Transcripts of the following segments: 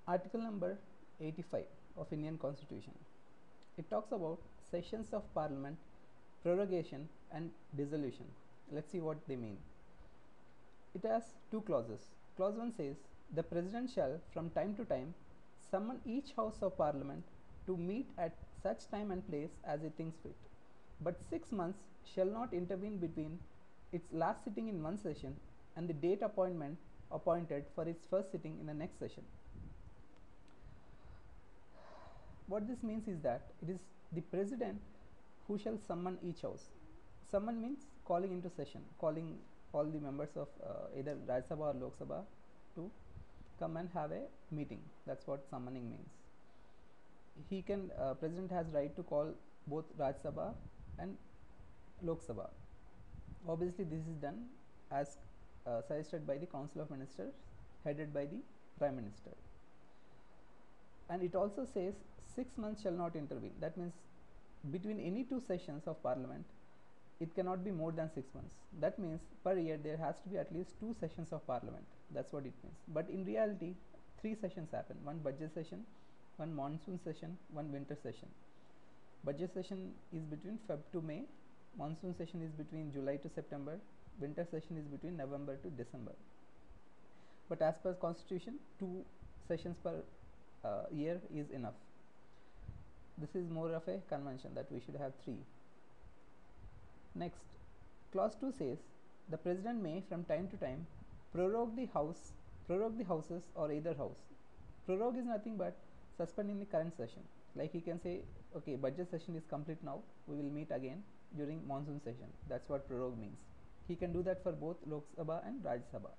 Article number 85 of Indian Constitution. It talks about sessions of Parliament, prorogation and dissolution. Let's see what they mean. It has two clauses. Clause 1 says, the President shall from time to time summon each House of Parliament to meet at such time and place as it thinks fit. But 6 months shall not intervene between its last sitting in one session and the date appointed for its first sitting in the next session. What this means is that it is the President who shall summon each house. Summon means calling into session, calling all the members of either Rajya Sabha or Lok Sabha to come and have a meeting. That's what summoning means. He can, President has right to call both Rajya Sabha and Lok Sabha. Obviously, this is done as suggested by the Council of Ministers, headed by the Prime Minister. And it also says 6 months shall not intervene. That means between any two sessions of Parliament, it cannot be more than 6 months. That means per year there has to be at least 2 sessions of Parliament. That's what it means. But in reality, 3 sessions happen: one budget session, one monsoon session, one winter session. Budget session is between Feb to May, monsoon session is between July to September, winter session is between November to December. But as per Constitution, 2 sessions per year is enough. This is more of a convention that we should have 3. Next, clause 2 says the President may from time to time prorogue the houses or either house. Prorogue is nothing but suspending the current session. Like he can say, okay, budget session is complete now, we will meet again during monsoon session. That's what prorogue means. He can do that for both Lok Sabha and Rajya Sabha.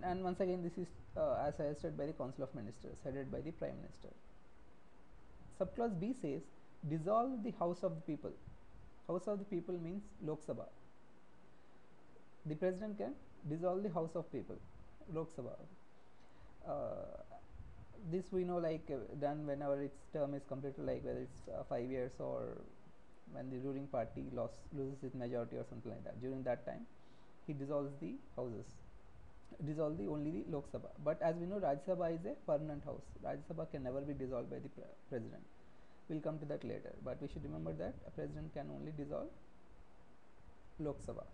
And once again, this is as suggested by the Council of Ministers, headed by the Prime Minister. Subclause B says dissolve the House of the People. House of the People means Lok Sabha. The President can dissolve the House of People, Lok Sabha. This we know, like done whenever its term is completed, like whether it's 5 years or when the ruling party loses its majority or something like that. During that time, he dissolves the houses. Dissolve only the Lok Sabha. But as we know, Rajya Sabha is a permanent house. Rajya Sabha can never be dissolved by the President. We'll come to that later. But we should remember that a President can only dissolve Lok Sabha.